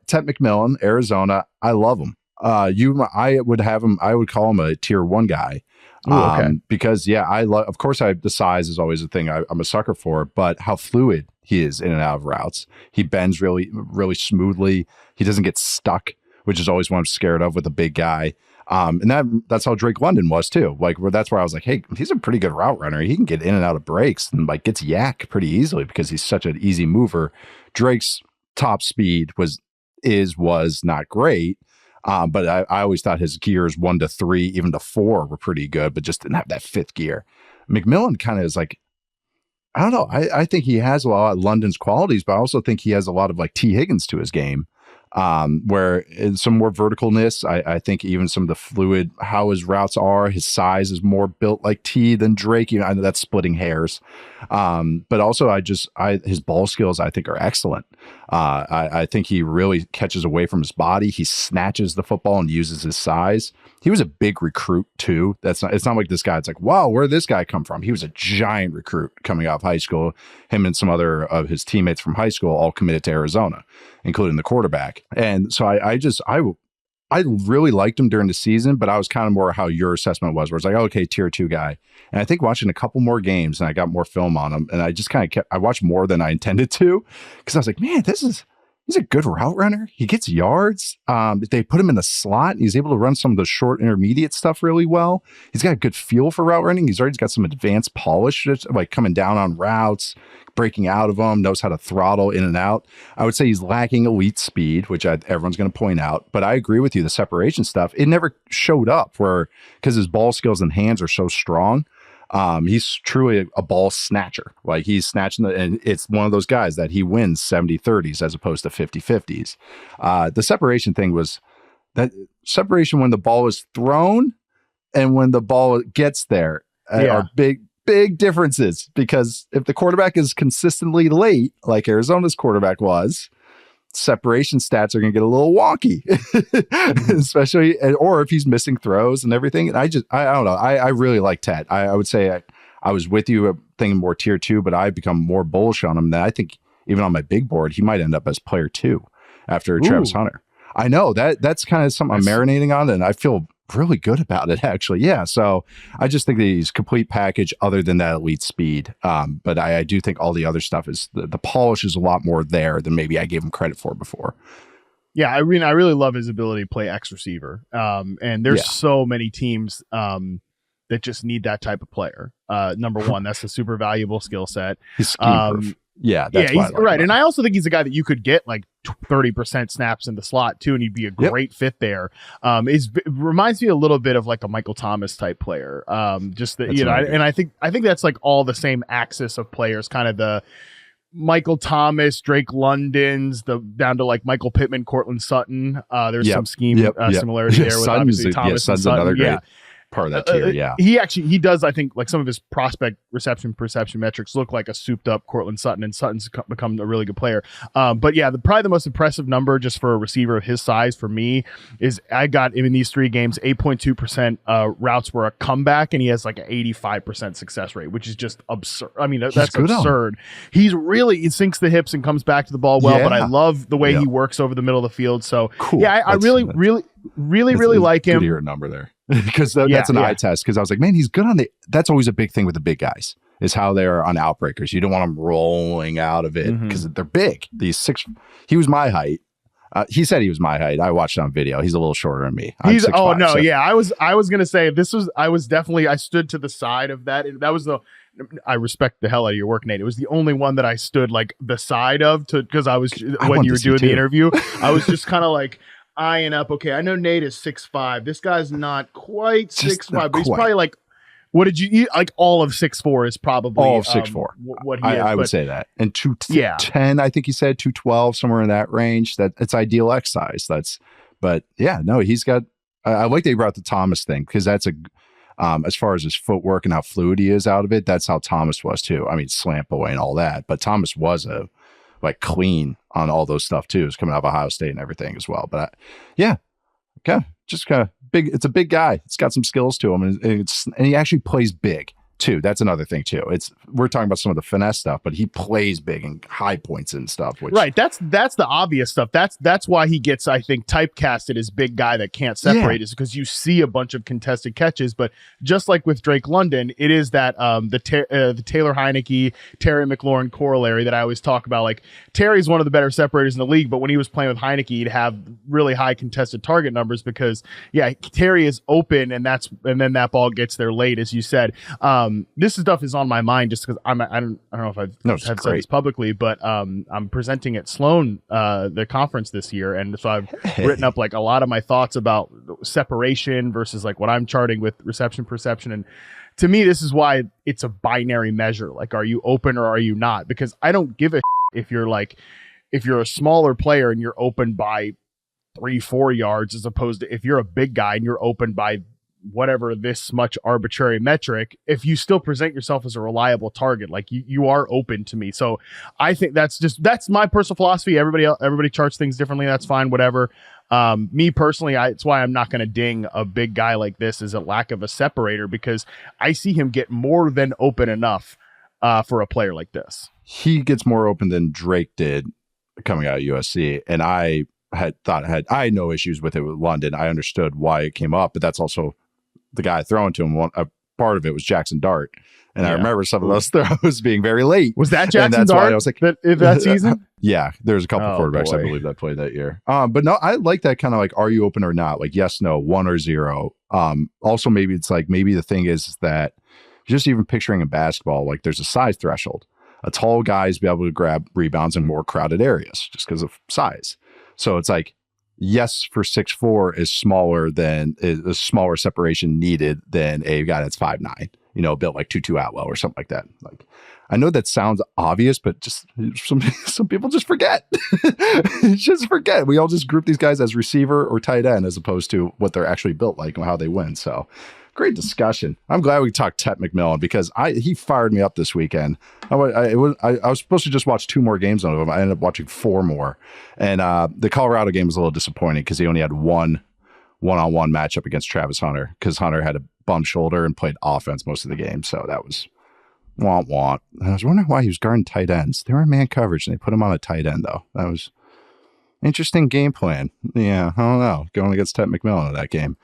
Tet McMillan, Arizona. I love him. I would have him. I would call him a tier 1 guy. Ooh, okay. Because I love, of course, the size is always a thing I'm a sucker for, but how fluid he is in and out of routes. He bends really, really smoothly. He doesn't get stuck, which is always what I'm scared of with a big guy. And that's how Drake London was too. Like, that's where I was like, hey, he's a pretty good route runner. He can get in and out of breaks and like gets yak pretty easily because he's such an easy mover. Drake's top speed was not great. But I always thought his gears 1 to 3, even to 4 were pretty good, but just didn't have that 5th gear. McMillan kind of is like, I don't know. I think he has a lot of London's qualities, but I also think he has a lot of like T. Higgins to his game. Where some more verticalness, I think even some of the fluid, how his routes are, his size is more built like T than Drake. I know that's splitting hairs. But also his ball skills, I think, are excellent. I think he really catches away from his body. He snatches the football and uses his size. He was a big recruit too. It's not like this guy. It's like, wow, where did this guy come from? He was a giant recruit coming out of high school. Him and some other of his teammates from high school all committed to Arizona, including the quarterback. And so I really liked him during the season, but I was kind of more how your assessment was, where it's like, oh, okay, tier 2 guy. And I think watching a couple more games and I got more film on him, and I just kind of I watched more than I intended to, because I was like, man, he's a good route runner. He gets yards. They put him in the slot. He's able to run some of the short intermediate stuff really well. He's got a good feel for route running. He's already got some advanced polish, like coming down on routes, breaking out of them, knows how to throttle in and out. I would say he's lacking elite speed, which everyone's going to point out. But I agree with you. The separation stuff, it never showed up because his ball skills and hands are so strong. He's truly a ball snatcher. Like, he's snatching and it's one of those guys that he wins 70-30s as opposed to 50-50s. The separation thing was that separation when the ball is thrown and when the ball gets there are big differences, because if the quarterback is consistently late, like Arizona's quarterback was, separation stats are going to get a little wonky, especially, or if he's missing throws and everything. And I don't know. I really like Tet. I would say I was with you thinking more tier 2, but I've become more bullish on him. That I think even on my big board, he might end up as player 2 after Travis Hunter. I know that's kind of something I'm marinating on, and I feel really good about it, actually. Yeah. So I just think that he's complete package other than that elite speed. But I do think all the other stuff is the polish is a lot more there than maybe I gave him credit for before. Yeah. I mean, I really love his ability to play X receiver. And there's so many teams that just need that type of player. Number one, that's a super valuable skill set. He's scheme proof. Yeah, that's he's right. And I also think he's a guy that you could get like 30% snaps in the slot too, and he'd be a great fit there. It reminds me a little bit of like a Michael Thomas type player. Just that, and I think that's like all the same axis of players, kind of the Michael Thomas, Drake London's, down to like Michael Pittman, Cortland Sutton. There's some scheme similarity there with obviously Thomas and Sutton. Another great part of that tier. He does, I think, like some of his prospect reception perception metrics look like a souped up Cortland Sutton, and Sutton's become a really good player. But yeah, probably the most impressive number just for a receiver of his size for me is I got him in these 3 games, 8.2% routes were a comeback, and he has like an 85% success rate, which is just absurd. I mean, that's absurd. He sinks the hips and comes back to the ball well, but I love the way he works over the middle of the field. So cool. Yeah, I really like him. Good to hear a number there. Because that's an eye test. Because I was like, man, he's good on that's always a big thing with the big guys, is how they are on outbreakers. You don't want them rolling out of it because they're big. He was my height. He said he was my height. I watched it on video. He's a little shorter than me. I was gonna say I stood to the side of that. That was I respect the hell out of your work, Nate. It was the only one that I stood like the side of because I was when you were doing the interview. I was just kind of like eyeing up. Okay, I know Nate is 6'5". This guy's not quite 6'5", but he's probably like, what did you eat? Like all of 6'4" is probably all of 6'4". What he is. I would say that. And 210, I think he said 212, somewhere in that range. That it's ideal X size. He's got. I like that he brought the Thomas thing, because that's as far as his footwork and how fluid he is out of it, that's how Thomas was too. I mean, slant boy and all that, but Thomas was clean on all those stuff too. It's coming out of Ohio State and everything as well. But just kind of big. It's a big guy. It's got some skills to him, and he actually plays big. too. That's another thing too. We're talking about some of the finesse stuff, but he plays big and high points and stuff. Which, right. That's the obvious stuff. That's why he gets, I think, typecasted as big guy that can't separate, is because you see a bunch of contested catches. But just like with Drake London, it is that the Taylor Heineke, Terry McLaurin corollary that I always talk about. Like, Terry's one of the better separators in the league, but when he was playing with Heineke, he'd have really high contested target numbers because Terry is open, and then that ball gets there late, as you said. This stuff is on my mind just because I don't know if I've said this publicly, but I'm presenting at Sloan the conference this year, and so I've written up like a lot of my thoughts about separation versus like what I'm charting with reception perception. And to me, this is why it's a binary measure. Like, are you open or are you not? Because I don't give a if you're a smaller player and you're open by 3-4 yards, as opposed to if you're a big guy and you're open by whatever this much arbitrary metric, if you still present yourself as a reliable target, like you are open to me. So I think that's my personal philosophy. Everybody charts things differently. That's fine. Whatever. Me personally, it's why I'm not going to ding a big guy like this as a lack of a separator, because I see him get more than open enough for a player like this. He gets more open than Drake did coming out of USC. And I had no issues with it with London. I understood why it came up, but that's also the guy throwing to him. A part of it was Jackson Dart. And I remember some of those throws being very late. Was that Jackson Dart? I was like, that season? Yeah, there's a couple quarterbacks, I believe, that played that year. But no, I like that kind of like, are you open or not? Like, yes, no, 1 or 0. Also, maybe it's like, maybe the thing is that just even picturing in basketball, like there's a size threshold. A tall guy's be able to grab rebounds in more crowded areas just because of size. So it's like, yes, for 6'4" is a smaller separation needed than a guy that's 5'9", built like Tutu Atwell or something like that. Like, I know that sounds obvious, but just some people just forget. Just forget. We all just group these guys as receiver or tight end as opposed to what they're actually built like and how they win. So great discussion. I'm glad we talked Tet McMillan because he fired me up this weekend. I was supposed to just watch 2 more games on him. I ended up watching 4 more. And the Colorado game was a little disappointing because he only had one-on-one matchup against Travis Hunter because Hunter had a bum shoulder and played offense most of the game. So that was want. And I was wondering why he was guarding tight ends. They were in man coverage and they put him on a tight end though. That was interesting game plan. Yeah, I don't know. Going against Tet McMillan in that game.